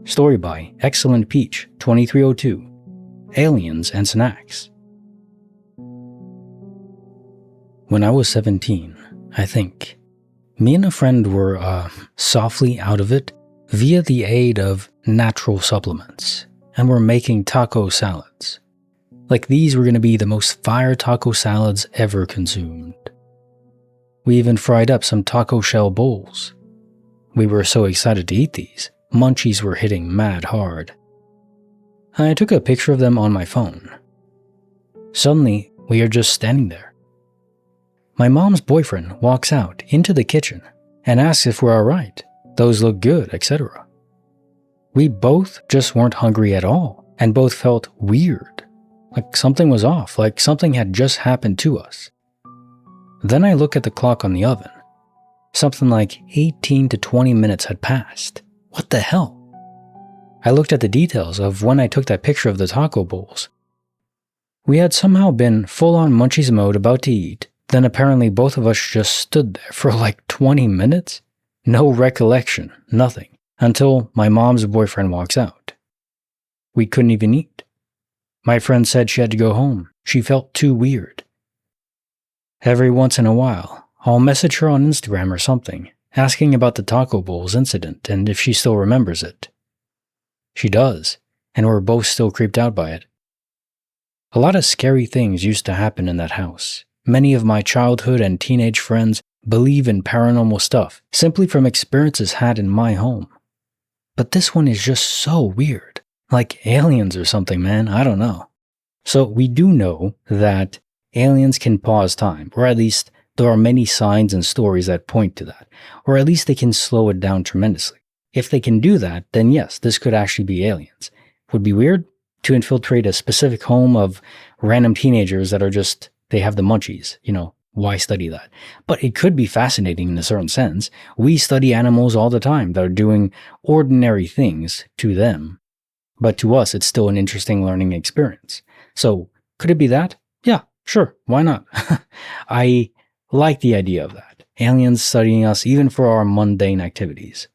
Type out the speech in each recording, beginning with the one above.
Story by Excellent Peach 2302. Aliens and Snacks. When I was 17, I think, me and a friend were softly out of it via the aid of natural supplements, and we're making taco salads. Like these were going to be the most fire taco salads ever consumed. We even fried up some taco shell bowls. We were so excited to eat these, munchies were hitting mad hard. I took a picture of them on my phone. Suddenly, we are just standing there. My mom's boyfriend walks out into the kitchen and asks if we're alright, those look good, etc. We both just weren't hungry at all and both felt weird, like something was off, like something had just happened to us. Then I look at the clock on the oven. Something like 18 to 20 minutes had passed. What the hell? I looked at the details of when I took that picture of the taco bowls. We had somehow been full-on munchies mode about to eat, then apparently both of us just stood there for like 20 minutes? No recollection, nothing, until my mom's boyfriend walks out. We couldn't even eat. My friend said she had to go home. She felt too weird. Every once in a while, I'll message her on Instagram or something, asking about the taco bowls incident and if she still remembers it. She does, and we're both still creeped out by it. A lot of scary things used to happen in that house. Many of my childhood and teenage friends believe in paranormal stuff simply from experiences had in my home. But this one is just so weird, like aliens or something, man, I don't know. So we do know that aliens can pause time, or at least there are many signs and stories that point to that, or at least they can slow it down tremendously. If they can do that, then yes, this could actually be aliens. Would be weird to infiltrate a specific home of random teenagers that are just, they have the munchies, why study that? But it could be fascinating in a certain sense. We study animals all the time that are doing ordinary things to them, but to us, it's still an interesting learning experience. So could it be that? Yeah, sure, why not? I like the idea of that. Aliens studying us even for our mundane activities.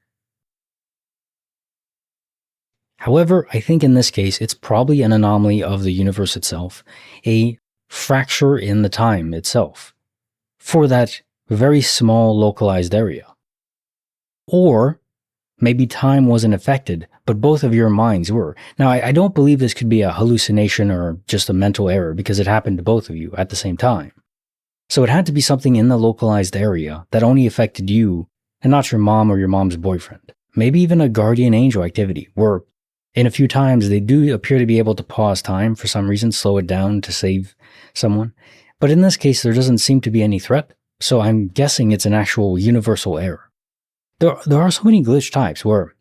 However, I think in this case, it's probably an anomaly of the universe itself, a fracture in the time itself, for that very small localized area. Or maybe time wasn't affected, but both of your minds were. Now, I don't believe this could be a hallucination or just a mental error because it happened to both of you at the same time. So it had to be something in the localized area that only affected you and not your mom or your mom's boyfriend. Maybe even a guardian angel activity where in a few times they do appear to be able to pause time for some reason, slow it down to save someone. But in this case, there doesn't seem to be any threat, so I'm guessing it's an actual universal error. There are so many glitch types where,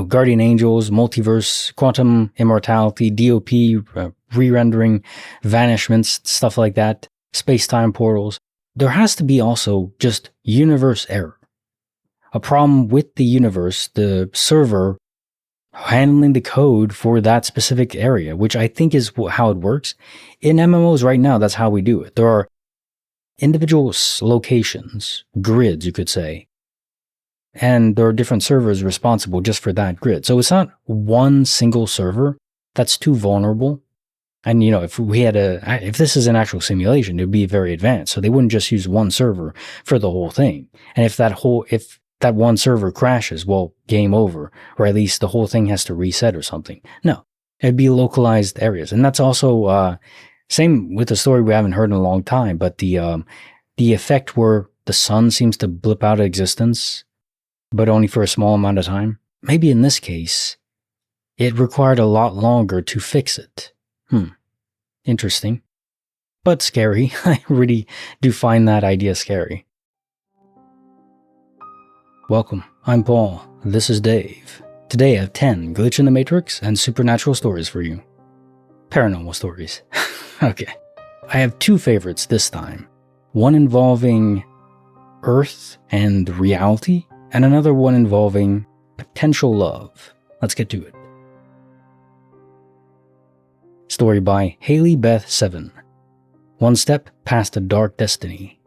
guardian angels, multiverse, quantum immortality, DOP, re-rendering, vanishments, stuff like that, space-time portals. There has to be also just universe error. A problem with the universe, the server handling the code for that specific area, which I think is how it works. In MMOs right now, that's how we do it. There are individual locations, grids, you could say, and there are different servers responsible just for that grid. So it's not one single server that's too vulnerable. And if this is an actual simulation, it would be very advanced. So they wouldn't just use one server for the whole thing. And if that one server crashes, well, game over, or at least the whole thing has to reset or something. No, it'd be localized areas. And that's also, same with the story we haven't heard in a long time, but the effect where the sun seems to blip out of existence, but only for a small amount of time. Maybe in this case, it required a lot longer to fix it. Interesting. But scary. I really do find that idea scary. Welcome, I'm Paul, this is Dave. Today I have 10 Glitch in the Matrix and supernatural stories for you. Paranormal stories. Okay. I have 2 favorites this time. One involving Earth and reality, and another one involving potential love. Let's get to it. Story by Haley Beth 7. One Step Past a Dark Destiny.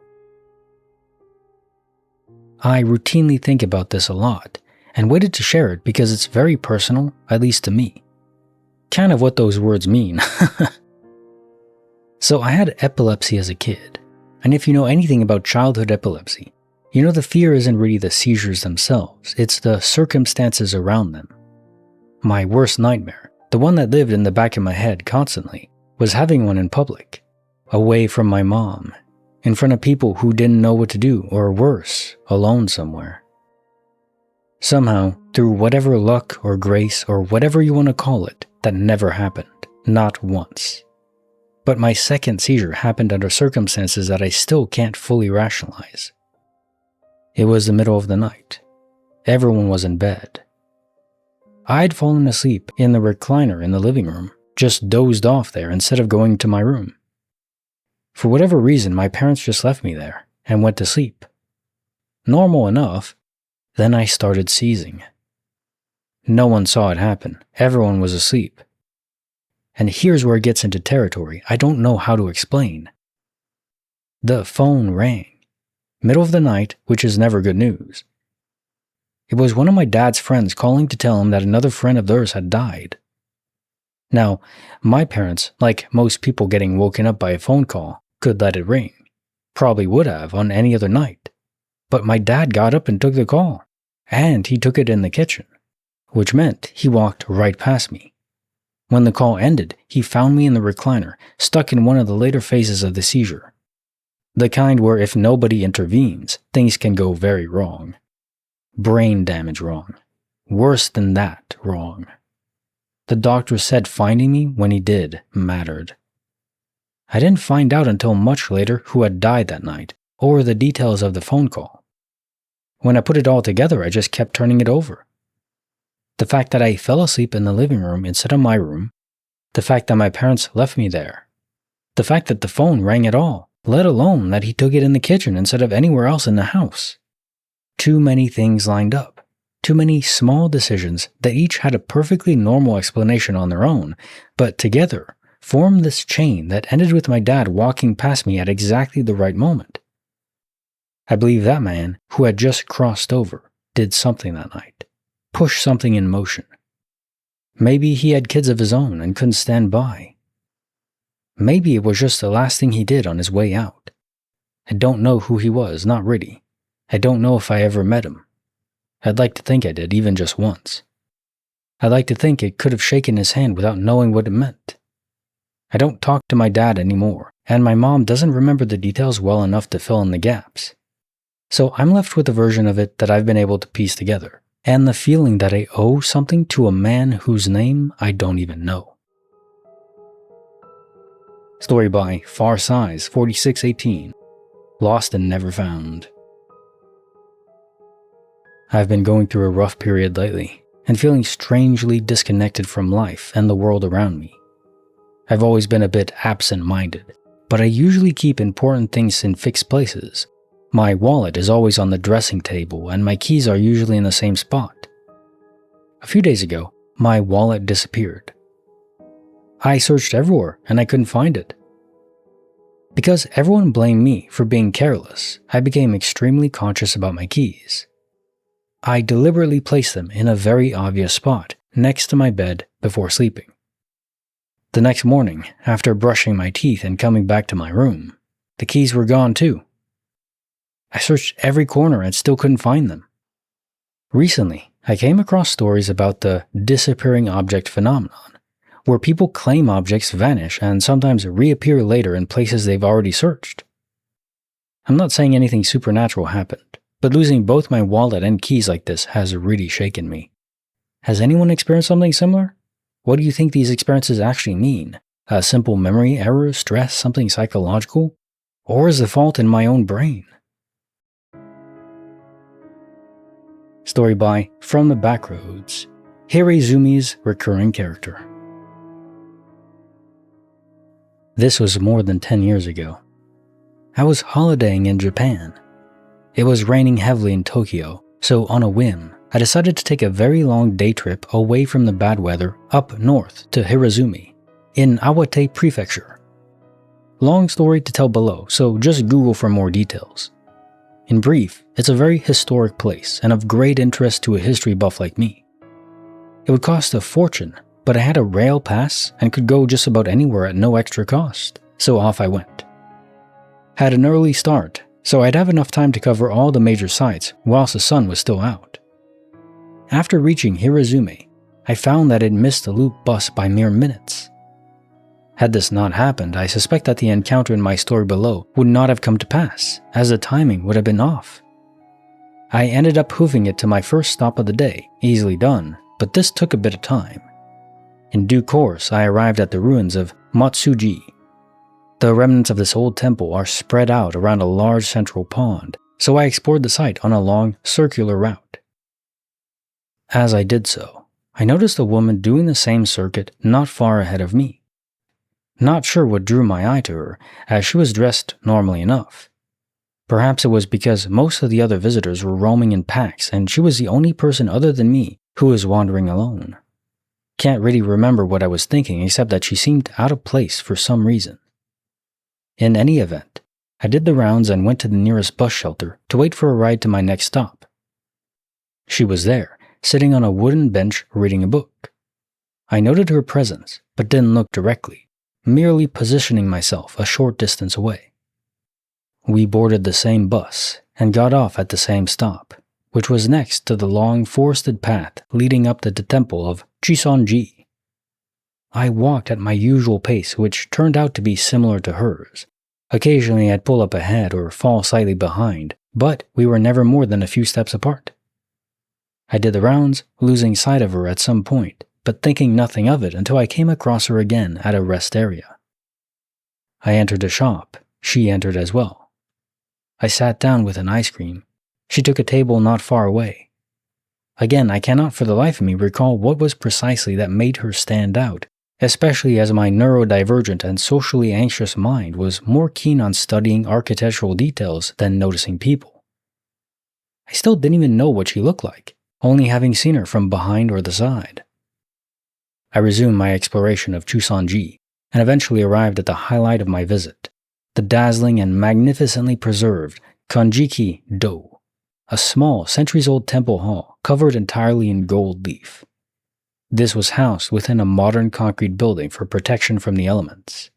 I routinely think about this a lot, and waited to share it because it's very personal, at least to me. Kind of what those words mean. So I had epilepsy as a kid, and if you know anything about childhood epilepsy, you know the fear isn't really the seizures themselves, it's the circumstances around them. My worst nightmare, the one that lived in the back of my head constantly, was having one in public, away from my mom, in front of people who didn't know what to do, or worse, alone somewhere. Somehow, through whatever luck or grace or whatever you want to call it, that never happened, not once. But my second seizure happened under circumstances that I still can't fully rationalize. It was the middle of the night. Everyone was in bed. I'd fallen asleep in the recliner in the living room, just dozed off there instead of going to my room. For whatever reason, my parents just left me there and went to sleep. Normal enough. Then I started seizing. No one saw it happen. Everyone was asleep. And here's where it gets into territory I don't know how to explain. The phone rang. Middle of the night, which is never good news. It was one of my dad's friends calling to tell him that another friend of theirs had died. Now, my parents, like most people getting woken up by a phone call, could let it ring. Probably would have on any other night. But my dad got up and took the call. And he took it in the kitchen, which meant he walked right past me. When the call ended, he found me in the recliner, stuck in one of the later phases of the seizure. The kind where if nobody intervenes, things can go very wrong. Brain damage wrong. Worse than that wrong. The doctor said finding me when he did mattered. I didn't find out until much later who had died that night, or the details of the phone call. When I put it all together, I just kept turning it over. The fact that I fell asleep in the living room instead of my room, the fact that my parents left me there, the fact that the phone rang at all, let alone that he took it in the kitchen instead of anywhere else in the house. Too many things lined up, too many small decisions that each had a perfectly normal explanation on their own, but together formed this chain that ended with my dad walking past me at exactly the right moment. I believe that man, who had just crossed over, did something that night, pushed something in motion. Maybe he had kids of his own and couldn't stand by. Maybe it was just the last thing he did on his way out. I don't know who he was, not really. I don't know if I ever met him. I'd like to think I did, even just once. I'd like to think it could have shaken his hand without knowing what it meant. I don't talk to my dad anymore, and my mom doesn't remember the details well enough to fill in the gaps. So I'm left with a version of it that I've been able to piece together, and the feeling that I owe something to a man whose name I don't even know. Story by Far Size 4618, Lost and Never Found. I've been going through a rough period lately, and feeling strangely disconnected from life and the world around me. I've always been a bit absent-minded, but I usually keep important things in fixed places. My wallet is always on the dressing table, and my keys are usually in the same spot. A few days ago, my wallet disappeared. I searched everywhere, and I couldn't find it. Because everyone blamed me for being careless, I became extremely conscious about my keys. I deliberately placed them in a very obvious spot, next to my bed before sleeping. The next morning, after brushing my teeth and coming back to my room, the keys were gone too. I searched every corner and still couldn't find them. Recently, I came across stories about the disappearing object phenomenon, where people claim objects vanish and sometimes reappear later in places they've already searched. I'm not saying anything supernatural happened, but losing both my wallet and keys like this has really shaken me. Has anyone experienced something similar? What do you think these experiences actually mean? A simple memory error, stress, something psychological? Or is the fault in my own brain? Story by From the Backroads, Hiraizumi's recurring character. This was more than 10 years ago. I was holidaying in Japan. It was raining heavily in Tokyo, so on a whim, I decided to take a very long day trip away from the bad weather up north to Hiraizumi, in Awate Prefecture. Long story to tell below, so just Google for more details. In brief, it's a very historic place and of great interest to a history buff like me. It would cost a fortune, but I had a rail pass and could go just about anywhere at no extra cost, so off I went. Had an early start, so I'd have enough time to cover all the major sites whilst the sun was still out. After reaching Hiraizumi, I found that it missed the loop bus by mere minutes. Had this not happened, I suspect that the encounter in my story below would not have come to pass, as the timing would have been off. I ended up hoofing it to my first stop of the day, easily done, but this took a bit of time. In due course, I arrived at the ruins of Matsuji. The remnants of this old temple are spread out around a large central pond, so I explored the site on a long, circular route. As I did so, I noticed a woman doing the same circuit not far ahead of me. Not sure what drew my eye to her, as she was dressed normally enough. Perhaps it was because most of the other visitors were roaming in packs and she was the only person other than me who was wandering alone. Can't really remember what I was thinking except that she seemed out of place for some reason. In any event, I did the rounds and went to the nearest bus shelter to wait for a ride to my next stop. She was there, sitting on a wooden bench reading a book. I noted her presence, but didn't look directly, merely positioning myself a short distance away. We boarded the same bus and got off at the same stop, which was next to the long forested path leading up to the temple of Chisonji. I walked at my usual pace, which turned out to be similar to hers. Occasionally I'd pull up ahead or fall slightly behind, but we were never more than a few steps apart. I did the rounds, losing sight of her at some point, but thinking nothing of it until I came across her again at a rest area. I entered a shop. She entered as well. I sat down with an ice cream. She took a table not far away. Again, I cannot for the life of me recall what was precisely that made her stand out, especially as my neurodivergent and socially anxious mind was more keen on studying architectural details than noticing people. I still didn't even know what she looked like, only having seen her from behind or the side. I resumed my exploration of Chusanji and eventually arrived at the highlight of my visit, the dazzling and magnificently preserved Kanjiki-do, a small, centuries-old temple hall covered entirely in gold leaf. This was housed within a modern concrete building for protection from the elements.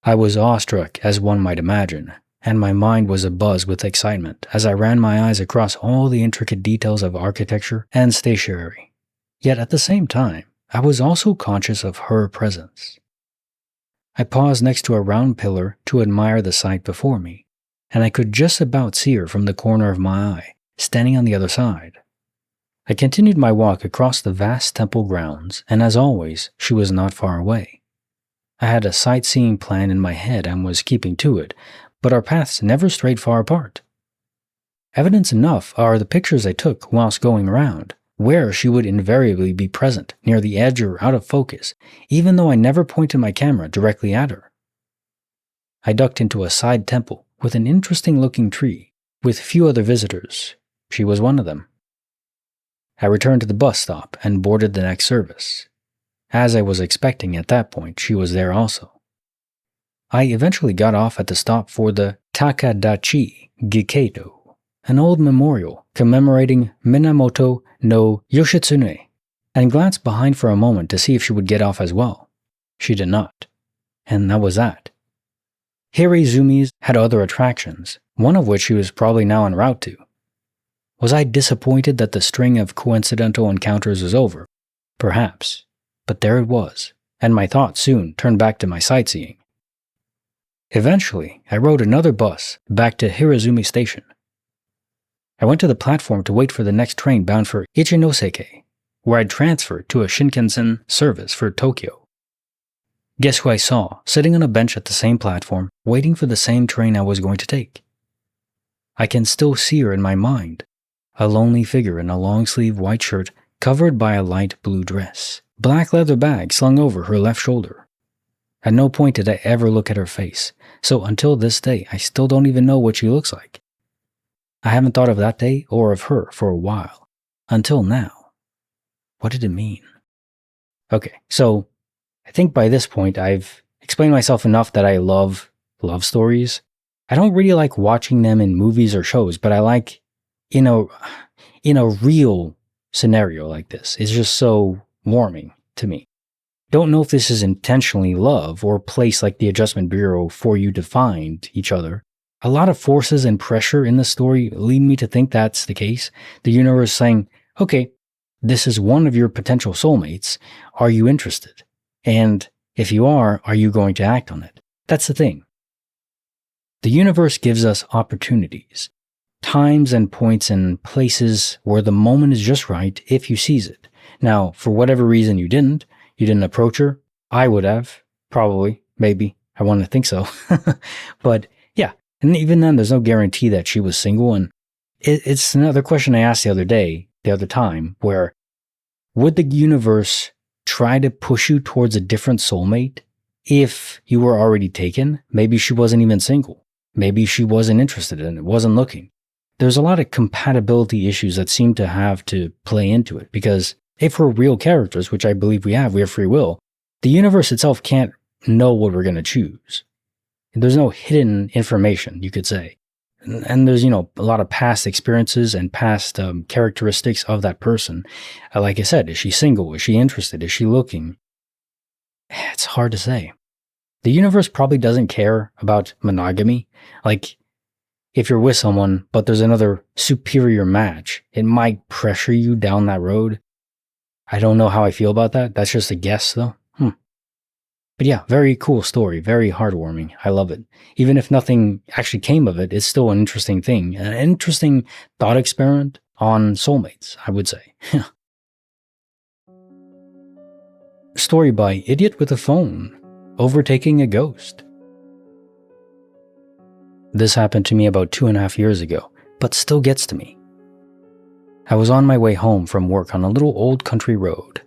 I was awestruck, as one might imagine, and my mind was abuzz with excitement as I ran my eyes across all the intricate details of architecture and stationery. Yet at the same time, I was also conscious of her presence. I paused next to a round pillar to admire the sight before me, and I could just about see her from the corner of my eye, standing on the other side. I continued my walk across the vast temple grounds, and as always, she was not far away. I had a sightseeing plan in my head and was keeping to it, but our paths never strayed far apart. Evidence enough are the pictures I took whilst going around, where she would invariably be present, near the edge or out of focus, even though I never pointed my camera directly at her. I ducked into a side temple with an interesting-looking tree, with few other visitors. She was one of them. I returned to the bus stop and boarded the next service. As I was expecting at that point, she was there also. I eventually got off at the stop for the Takadachi Giketo, an old memorial commemorating Minamoto no Yoshitsune, and glanced behind for a moment to see if she would get off as well. She did not. And that was that. Hiraizumi's had other attractions, one of which she was probably now en route to. Was I disappointed that the string of coincidental encounters was over? Perhaps. But there it was, and my thoughts soon turned back to my sightseeing. Eventually, I rode another bus back to Hiraizumi Station. I went to the platform to wait for the next train bound for Ichinoseki, where I'd transferred to a Shinkansen service for Tokyo. Guess who I saw, sitting on a bench at the same platform, waiting for the same train I was going to take? I can still see her in my mind, a lonely figure in a long-sleeved white shirt covered by a light blue dress, black leather bag slung over her left shoulder. At no point did I ever look at her face, so until this day I still don't even know what she looks like. I haven't thought of that day or of her for a while, until now. What did it mean? Okay, so I think by this point I've explained myself enough that I love love stories. I don't really like watching them in movies or shows, but I like in a real scenario like this. It's just so warming to me. Don't know if this is intentionally love or placed like the Adjustment Bureau for you to find each other. A lot of forces and pressure in the story lead me to think that's the case. The universe saying, okay, this is one of your potential soulmates. Are you interested? And if you are you going to act on it? That's the thing. The universe gives us opportunities, times and points and places where the moment is just right if you seize it. Now, for whatever reason you didn't approach her. I would have, probably, maybe. I want to think so. But yeah, and even then, there's no guarantee that she was single. And it's another question I asked the other time, where would the universe try to push you towards a different soulmate if you were already taken? Maybe she wasn't even single. Maybe she wasn't interested in it, wasn't looking. There's a lot of compatibility issues that seem to have to play into it, because if we're real characters, which I believe we have free will, the universe itself can't know what we're going to choose. There's no hidden information, you could say. And there's, a lot of past experiences and past characteristics of that person. Like I said, is she single? Is she interested? Is she looking? It's hard to say. The universe probably doesn't care about monogamy. Like, if you're with someone, but there's another superior match, it might pressure you down that road. I don't know how I feel about that. That's just a guess, though. But yeah, very cool story. Very heartwarming. I love it. Even if nothing actually came of it, it's still an interesting thing. An interesting thought experiment on soulmates, I would say. Story by Idiot with a Phone. Overtaking a Ghost. This happened to me about 2.5 years ago, but still gets to me. I was on my way home from work on a little old country road.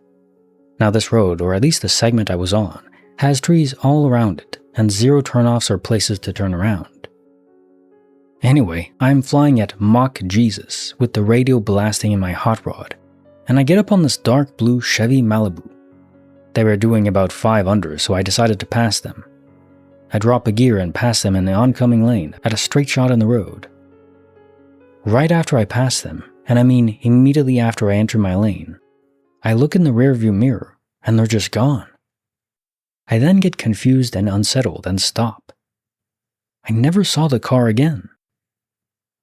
Now this road, or at least the segment I was on, has trees all around it, and 0 turnoffs or places to turn around. Anyway, I'm flying at Mach Jesus with the radio blasting in my hot rod, and I get up on this dark blue Chevy Malibu. They were doing about 5 under, so I decided to pass them. I drop a gear and pass them in the oncoming lane at a straight shot in the road. Right after I pass them, and I mean immediately after I enter my lane, I look in the rearview mirror and they're just gone. I then get confused and unsettled and stop. I never saw the car again.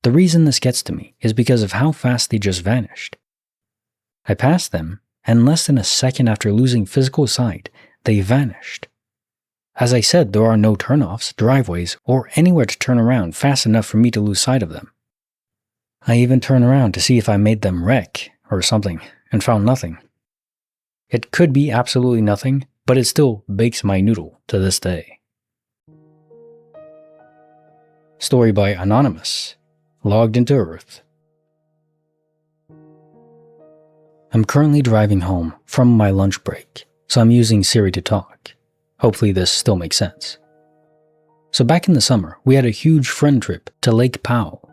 The reason this gets to me is because of how fast they just vanished. I passed them, and less than a second after losing physical sight, they vanished. As I said, there are no turnoffs, driveways, or anywhere to turn around fast enough for me to lose sight of them. I even turned around to see if I made them wreck or something, and found nothing. It could be absolutely nothing, but it still bakes my noodle to this day. Story by Anonymous. Logged into Earth. I'm currently driving home from my lunch break, so I'm using Siri to talk. Hopefully this still makes sense. So back in the summer, we had a huge friend trip to Lake Powell.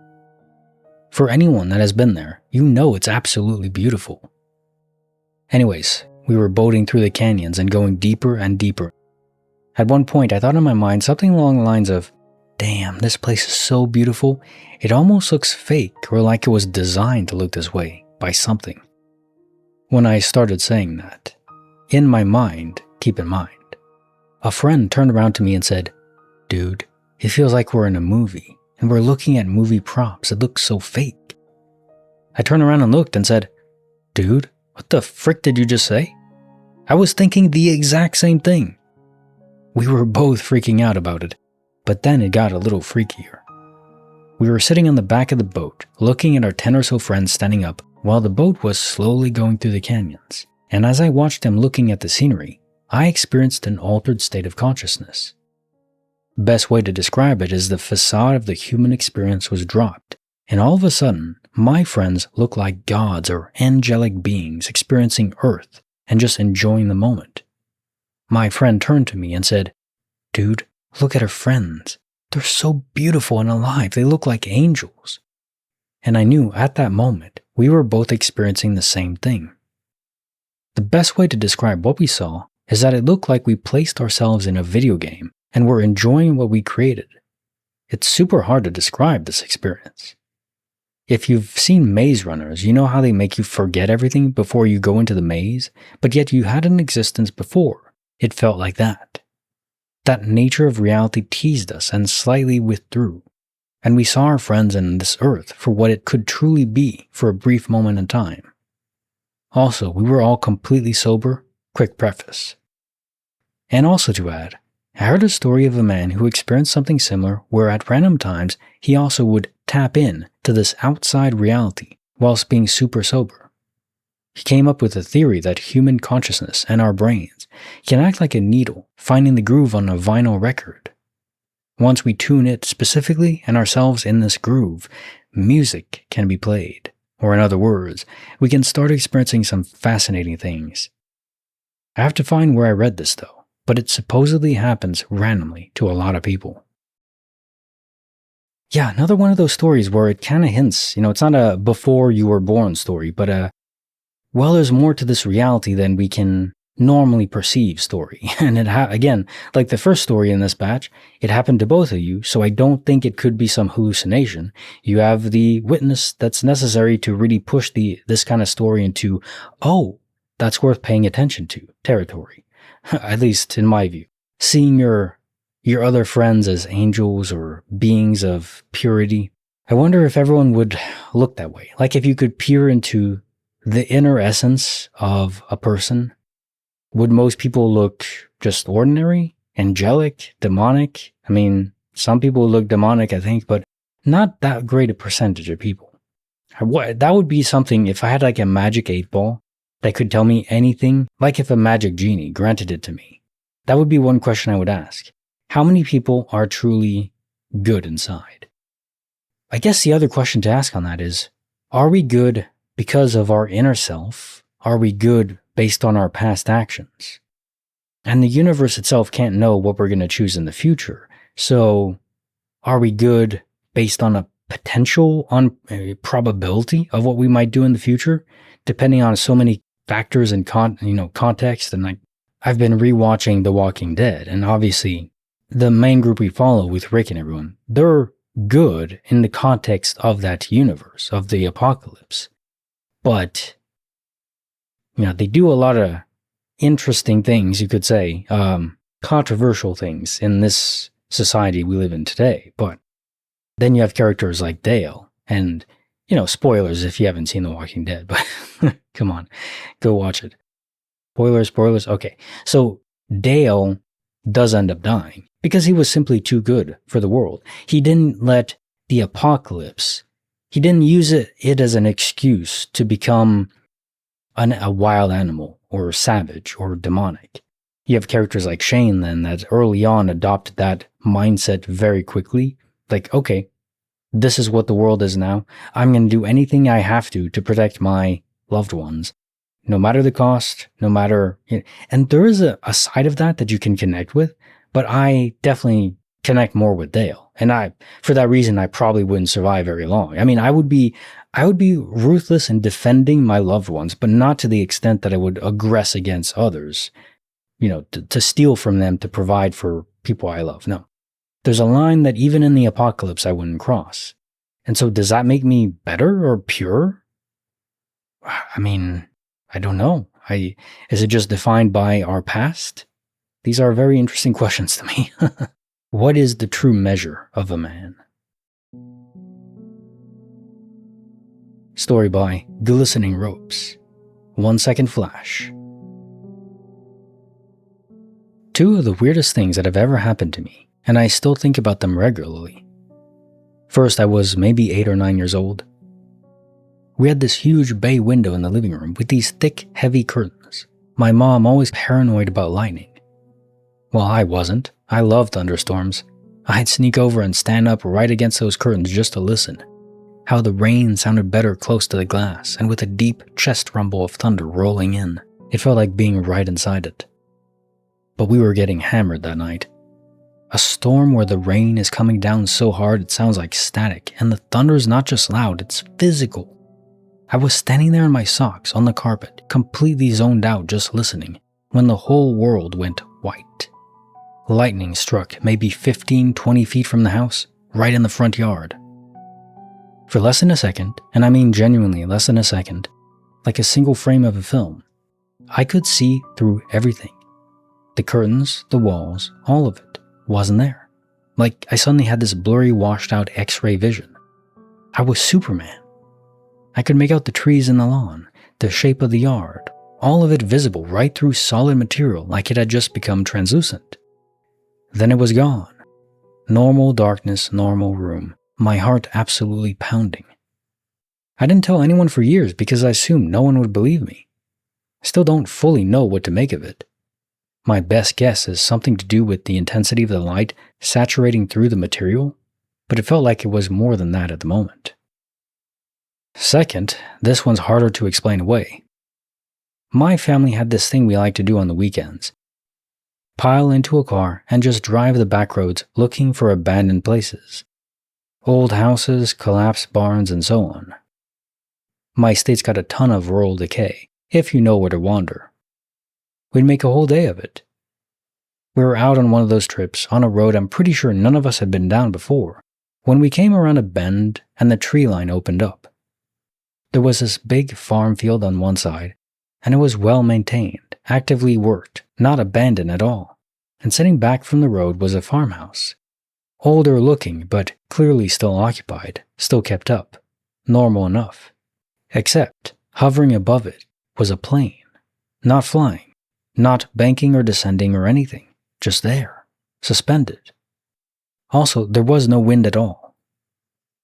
For anyone that has been there, you know it's absolutely beautiful. Anyways, we were boating through the canyons and going deeper and deeper. At one point, I thought in my mind something along the lines of, damn, this place is so beautiful, it almost looks fake or like it was designed to look this way by something. When I started saying that, in my mind, keep in mind, a friend turned around to me and said, dude, it feels like we're in a movie. And we're looking at movie props. It looks so fake. I turned around and looked and said, dude, what the frick did you just say? I was thinking the exact same thing. We were both freaking out about it, but then it got a little freakier. We were sitting on the back of the boat, looking at our 10 or so friends standing up while the boat was slowly going through the canyons. And as I watched them looking at the scenery, I experienced an altered state of consciousness. Best way to describe it is the facade of the human experience was dropped, and all of a sudden, my friends looked like gods or angelic beings experiencing Earth and just enjoying the moment. My friend turned to me and said, dude, look at our friends. They're so beautiful and alive. They look like angels. And I knew at that moment, we were both experiencing the same thing. The best way to describe what we saw is that it looked like we placed ourselves in a video game and were enjoying what we created. It's super hard to describe this experience. If you've seen maze runners, you know how they make you forget everything before you go into the maze, but yet you had an existence before. It felt like that. That nature of reality teased us and slightly withdrew, and we saw our friends and this earth for what it could truly be for a brief moment in time. Also, we were all completely sober. Quick preface. And also to add, I heard a story of a man who experienced something similar where at random times he also would tap in to this outside reality whilst being super sober. He came up with a theory that human consciousness and our brains can act like a needle finding the groove on a vinyl record. Once we tune it specifically and ourselves in this groove, music can be played. Or in other words, we can start experiencing some fascinating things. I have to find where I read this though, but it supposedly happens randomly to a lot of people. Yeah, another one of those stories where it kind of hints, it's not a before you were born story, but there's more to this reality than we can normally perceive story. And again, like the first story in this batch, it happened to both of you, so I don't think it could be some hallucination. You have the witness that's necessary to really push this kind of story into, oh, that's worth paying attention to territory. At least in my view. Seeing your other friends as angels or beings of purity, I wonder if everyone would look that way. Like if you could peer into the inner essence of a person, would most people look just ordinary, angelic, demonic? I mean, some people look demonic, I think, but not that great a percentage of people. That would be something if I had like a magic 8-ball that could tell me anything, like if a magic genie granted it to me. That would be one question I would ask. How many people are truly good inside? I guess the other question to ask on that is, are we good because of our inner self? Are we good based on our past actions? And the universe itself can't know what we're going to choose in the future. So are we good based on a potential, on a probability of what we might do in the future, depending on so many factors and context? And I've been rewatching The Walking Dead, and obviously the main group we follow with Rick and everyone, they're good in the context of that universe, of the apocalypse. But, they do a lot of interesting things, you could say, controversial things in this society we live in today. But then you have characters like Dale, and, spoilers if you haven't seen The Walking Dead, but come on, go watch it. Spoilers, okay. So Dale does end up dying because he was simply too good for the world. He didn't let the apocalypse, he didn't use it as an excuse to become a wild animal or savage or demonic. You have characters like Shane then that early on adopted that mindset very quickly. Like, okay, this is what the world is now. I'm going to do anything I have to protect my loved ones, no matter the cost, no matter... And there is a side of that you can connect with, but I definitely connect more with Dale. And for that reason, I probably wouldn't survive very long. I mean, I would be ruthless in defending my loved ones, but not to the extent that I would aggress against others, to steal from them to provide for people I love. No. There's a line that even in the apocalypse I wouldn't cross. And so does that make me better or pure? I mean, I don't know. Is it just defined by our past? These are very interesting questions to me. What is the true measure of a man? Story by Glistening Ropes. 1 second flash. Two of the weirdest things that have ever happened to me, and I still think about them regularly. First, I was maybe 8 or 9 years old. We had this huge bay window in the living room with these thick, heavy curtains. My mom always paranoid about lightning. Well, I wasn't. I loved thunderstorms. I'd sneak over and stand up right against those curtains just to listen. How the rain sounded better close to the glass, and with a deep chest rumble of thunder rolling in. It felt like being right inside it. But we were getting hammered that night. A storm where the rain is coming down so hard it sounds like static, and the thunder is not just loud, it's physical. I was standing there in my socks on the carpet, completely zoned out just listening, when the whole world went white. Lightning struck maybe 15-20 feet from the house, right in the front yard. For less than a second, and I mean genuinely less than a second, like a single frame of a film, I could see through everything. The curtains, the walls, all of it wasn't there. Like I suddenly had this blurry, washed out X-ray vision. I was Superman. I could make out the trees in the lawn, the shape of the yard, all of it visible right through solid material like it had just become translucent. Then it was gone. Normal darkness, normal room, my heart absolutely pounding. I didn't tell anyone for years because I assumed no one would believe me. I still don't fully know what to make of it. My best guess is something to do with the intensity of the light saturating through the material, but it felt like it was more than that at the moment. Second, this one's harder to explain away. My family had this thing we like to do on the weekends. Pile into a car and just drive the back roads looking for abandoned places. Old houses, collapsed barns, and so on. My state's got a ton of rural decay, if you know where to wander. We'd make a whole day of it. We were out on one of those trips on a road I'm pretty sure none of us had been down before, when we came around a bend and the tree line opened up. There was this big farm field on one side, and it was well maintained, actively worked, not abandoned at all, and sitting back from the road was a farmhouse. Older looking, but clearly still occupied, still kept up, normal enough. Except, hovering above it was a plane, not flying, not banking or descending or anything, just there, suspended. Also, there was no wind at all.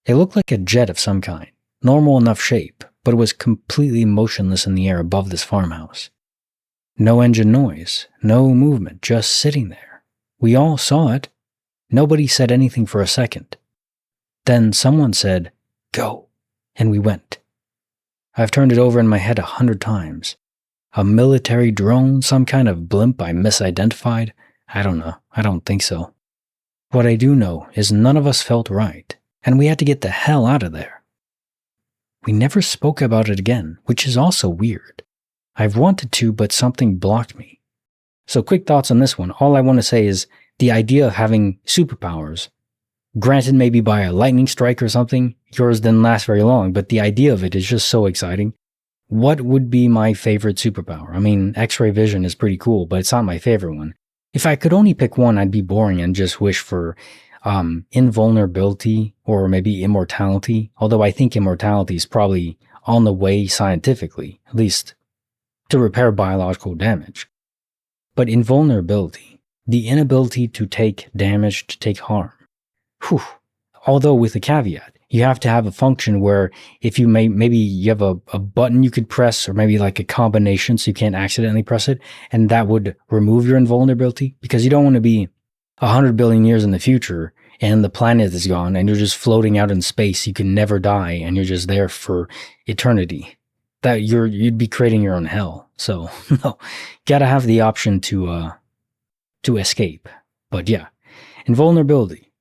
It looked like a jet of some kind, normal enough shape, but it was completely motionless in the air above this farmhouse. No engine noise, no movement, just sitting there. We all saw it. Nobody said anything for a second. Then someone said, "Go," and we went. I've turned it over in my head 100 times. A military drone, some kind of blimp I misidentified? I don't know. I don't think so. What I do know is none of us felt right, and we had to get the hell out of there. We never spoke about it again, which is also weird. I've wanted to, but something blocked me. So quick thoughts on this one. All I want to say is the idea of having superpowers, granted maybe by a lightning strike or something, yours didn't last very long, but the idea of it is just so exciting. What would be my favorite superpower? I mean, X-ray vision is pretty cool, but it's not my favorite one. If I could only pick one, I'd be boring and just wish for invulnerability or maybe immortality, although I think immortality is probably on the way scientifically, at least to repair biological damage. But invulnerability, the inability to take damage, to take harm. Whew. Although with a caveat, you have to have a function where if you maybe you have a button you could press, or maybe like a combination so you can't accidentally press it, and that would remove your invulnerability, because you don't want to be 100 billion years in the future and the planet is gone and you're just floating out in space. You can never die and you're just there for eternity. That you'd be creating your own hell. So no, gotta have the option to escape. But yeah, invulnerability,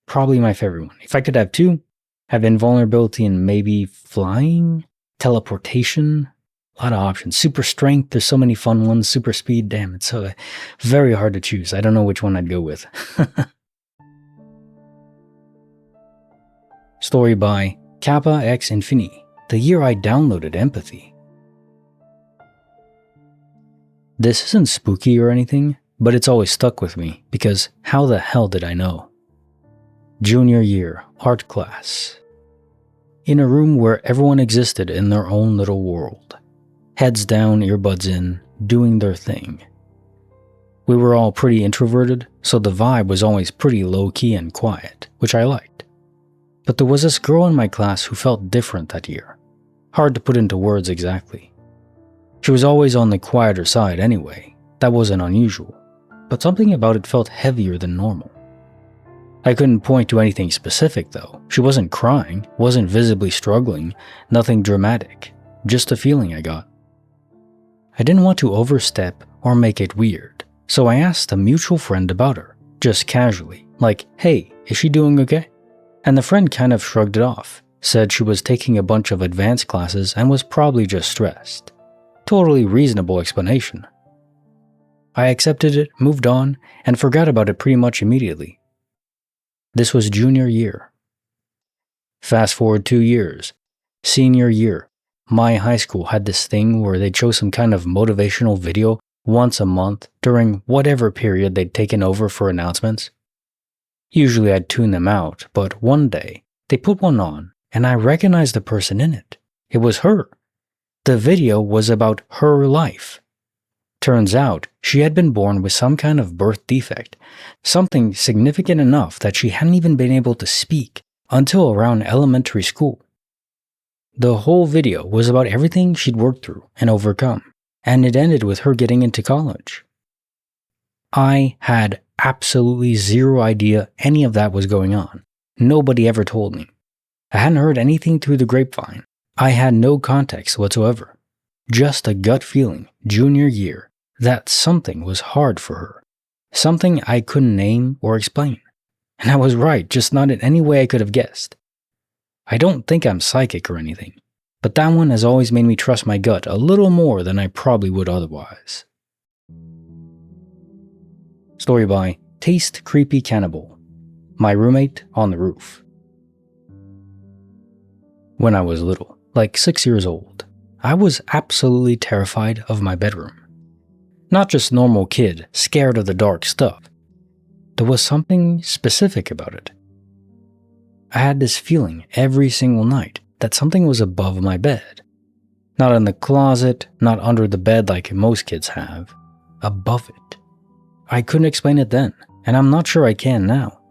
probably my favorite one. If I could have two, have invulnerability and maybe flying, teleportation, a lot of options. Super strength, there's so many fun ones. Super speed, damn, it's so very hard to choose. I don't know which one I'd go with. Story by Kappa X Infini, the year I downloaded empathy. This isn't spooky or anything, but it's always stuck with me because how the hell did I know? Junior year, art class. In a room where everyone existed in their own little world. Heads down, earbuds in, doing their thing. We were all pretty introverted, so the vibe was always pretty low-key and quiet, which I liked. But there was this girl in my class who felt different that year. Hard to put into words exactly. She was always on the quieter side anyway. That wasn't unusual. But something about it felt heavier than normal. I couldn't point to anything specific though. She wasn't crying, wasn't visibly struggling, nothing dramatic. Just a feeling I got. I didn't want to overstep or make it weird, so I asked a mutual friend about her, just casually, like, "Hey, is she doing okay?" And the friend kind of shrugged it off, said she was taking a bunch of advanced classes and was probably just stressed. Totally reasonable explanation. I accepted it, moved on, and forgot about it pretty much immediately. This was junior year. Fast forward 2 years. Senior year. My high school had this thing where they'd show some kind of motivational video once a month during whatever period they'd taken over for announcements. Usually I'd tune them out, but one day they put one on and I recognized the person in it. It was her. The video was about her life. Turns out she had been born with some kind of birth defect, something significant enough that she hadn't even been able to speak until around elementary school. The whole video was about everything she'd worked through and overcome, and it ended with her getting into college. I had absolutely zero idea any of that was going on. Nobody ever told me. I hadn't heard anything through the grapevine. I had no context whatsoever. Just a gut feeling, junior year, that something was hard for her. Something I couldn't name or explain. And I was right, just not in any way I could have guessed. I don't think I'm psychic or anything, but that one has always made me trust my gut a little more than I probably would otherwise. Story by Taste Creepy Cannibal. My roommate on the roof. When I was little, like 6 years old, I was absolutely terrified of my bedroom. Not just normal kid, scared of the dark stuff. There was something specific about it. I had this feeling every single night that something was above my bed. Not in the closet, not under the bed like most kids have. Above it. I couldn't explain it then, and I'm not sure I can now.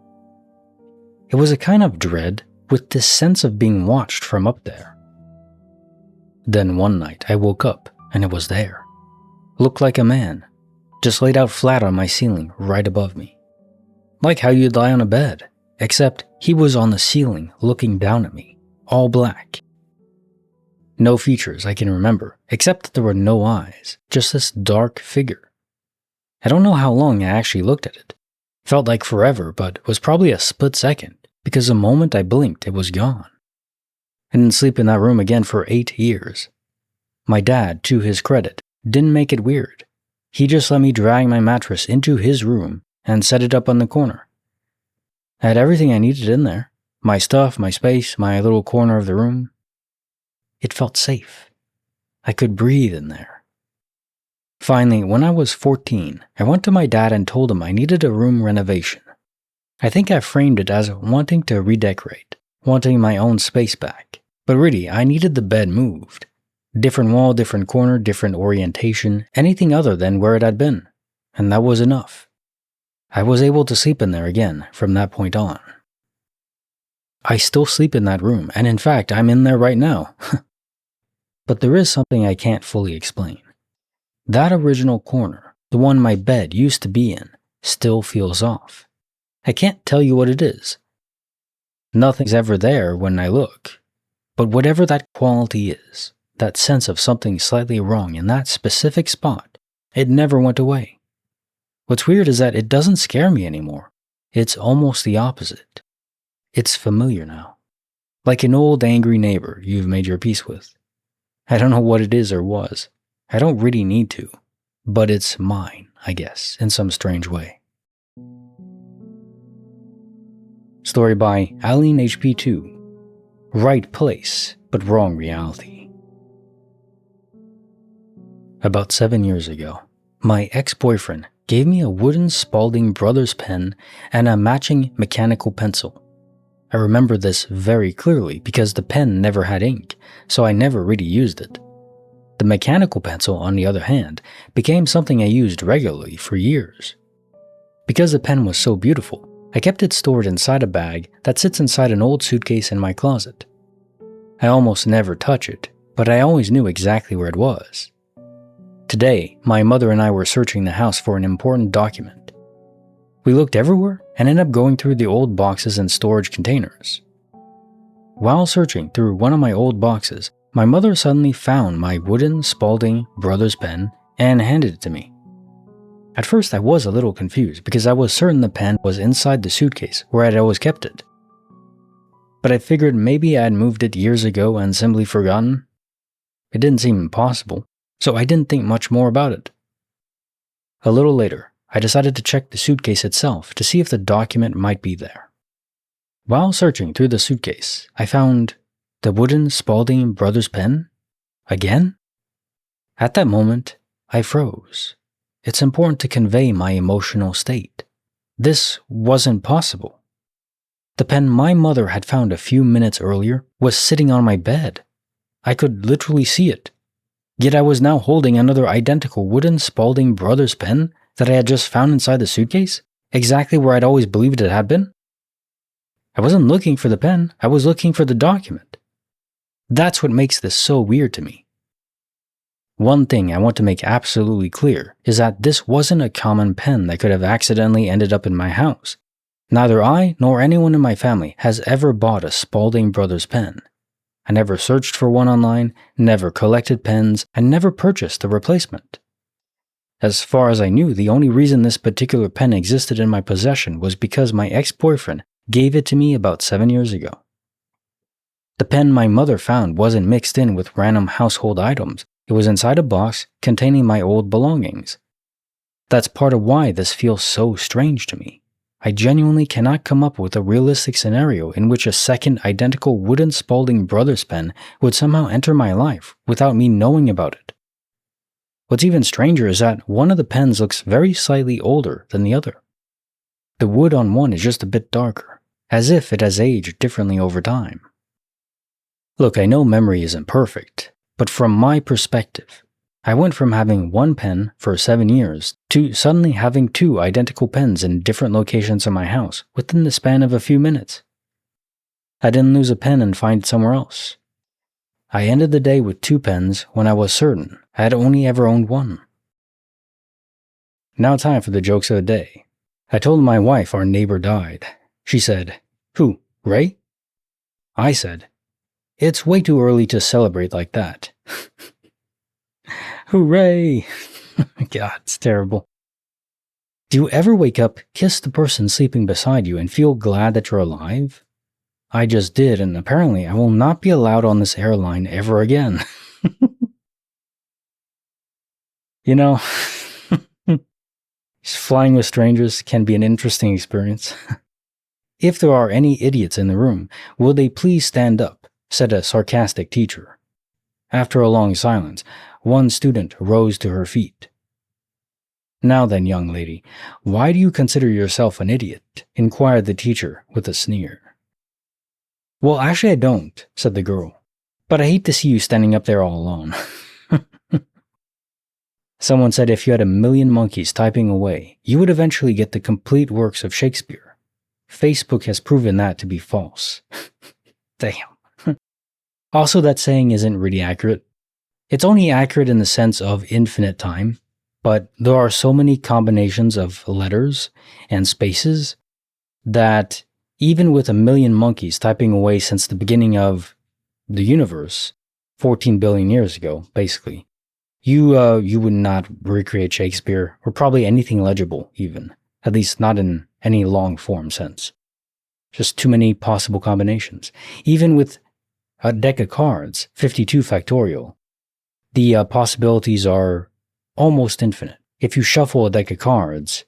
It was a kind of dread with this sense of being watched from up there. Then one night I woke up and it was there. Looked like a man, just laid out flat on my ceiling right above me. Like how you'd lie on a bed, except he was on the ceiling looking down at me, all black. No features I can remember, except that there were no eyes, just this dark figure. I don't know how long I actually looked at it. Felt like forever, but was probably a split second, because the moment I blinked, it was gone. I didn't sleep in that room again for 8 years. My dad, to his credit, didn't make it weird. He just let me drag my mattress into his room and set it up on the corner. I had everything I needed in there. My stuff, my space, my little corner of the room. It felt safe. I could breathe in there. Finally, when I was 14, I went to my dad and told him I needed a room renovation. I think I framed it as wanting to redecorate, wanting my own space back. But really, I needed the bed moved. Different wall, different corner, different orientation, anything other than where it had been. And that was enough. I was able to sleep in there again from that point on. I still sleep in that room, and in fact, I'm in there right now. But there is something I can't fully explain. That original corner, the one my bed used to be in, still feels off. I can't tell you what it is. Nothing's ever there when I look. But whatever that quality is, that sense of something slightly wrong in that specific spot, it never went away. What's weird is that it doesn't scare me anymore. It's almost the opposite. It's familiar now. Like an old angry neighbor you've made your peace with. I don't know what it is or was. I don't really need to. But it's mine, I guess, in some strange way. Story by Aline HP2. Right place, but wrong reality. About 7 years ago, my ex-boyfriend gave me a wooden Spalding Brothers pen and a matching mechanical pencil. I remember this very clearly because the pen never had ink, so I never really used it. The mechanical pencil, on the other hand, became something I used regularly for years. Because the pen was so beautiful, I kept it stored inside a bag that sits inside an old suitcase in my closet. I almost never touch it, but I always knew exactly where it was. Today, my mother and I were searching the house for an important document. We looked everywhere and ended up going through the old boxes and storage containers. While searching through one of my old boxes, my mother suddenly found my wooden Spalding Brothers pen and handed it to me. At first I was a little confused because I was certain the pen was inside the suitcase where I'd always kept it. But I figured maybe I had moved it years ago and simply forgotten. It didn't seem impossible, so I didn't think much more about it. A little later, I decided to check the suitcase itself to see if the document might be there. While searching through the suitcase, I found the wooden Spalding Brothers pen. Again? At that moment, I froze. It's important to convey my emotional state. This wasn't possible. The pen my mother had found a few minutes earlier was sitting on my bed. I could literally see it. Yet I was now holding another identical wooden Spalding Brothers pen that I had just found inside the suitcase, exactly where I'd always believed it had been. I wasn't looking for the pen, I was looking for the document. That's what makes this so weird to me. One thing I want to make absolutely clear is that this wasn't a common pen that could have accidentally ended up in my house. Neither I nor anyone in my family has ever bought a Spalding Brothers pen. I never searched for one online, never collected pens, and never purchased a replacement. As far as I knew, the only reason this particular pen existed in my possession was because my ex-boyfriend gave it to me about 7 years ago. The pen my mother found wasn't mixed in with random household items. It was inside a box containing my old belongings. That's part of why this feels so strange to me. I genuinely cannot come up with a realistic scenario in which a second identical wooden Spalding Brothers pen would somehow enter my life without me knowing about it. What's even stranger is that one of the pens looks very slightly older than the other. The wood on one is just a bit darker, as if it has aged differently over time. Look, I know memory isn't perfect, but from my perspective, I went from having one pen for 7 years to suddenly having 2 identical pens in different locations in my house within the span of a few minutes. I didn't lose a pen and find it somewhere else. I ended the day with 2 pens when I was certain I had only ever owned one. Now time for the jokes of the day. I told my wife our neighbor died. She said, "Who, Ray?" I said, "It's way too early to celebrate like that." Hooray! God, it's terrible. Do you ever wake up, kiss the person sleeping beside you, and feel glad that you're alive? I just did, and apparently I will not be allowed on this airline ever again. You know, flying with strangers can be an interesting experience. If there are any idiots in the room, will they please stand up, said a sarcastic teacher. After a long silence, one student rose to her feet. Now then, young lady, why do you consider yourself an idiot? Inquired the teacher with a sneer. Well, actually I don't, said the girl, but I hate to see you standing up there all alone. Someone said if you had 1,000,000 monkeys typing away, you would eventually get the complete works of Shakespeare. Facebook has proven that to be false. Damn. Also, that saying isn't really accurate. It's only accurate in the sense of infinite time, but there are so many combinations of letters and spaces that even with 1,000,000 monkeys typing away since the beginning of the universe, 14 billion years ago, basically, you would not recreate Shakespeare or probably anything legible even, at least not in any long form sense. Just too many possible combinations. Even with a deck of cards, 52 factorial, the possibilities are almost infinite. If you shuffle a deck of cards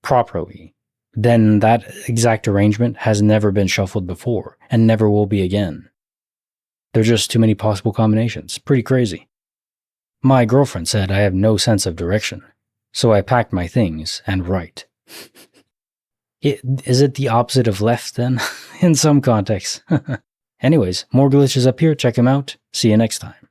properly, then that exact arrangement has never been shuffled before and never will be again. There's just too many possible combinations. Pretty crazy. My girlfriend said I have no sense of direction, so I packed my things and right. Is it the opposite of left then? In some contexts. Anyways, more glitches up here. Check them out. See you next time.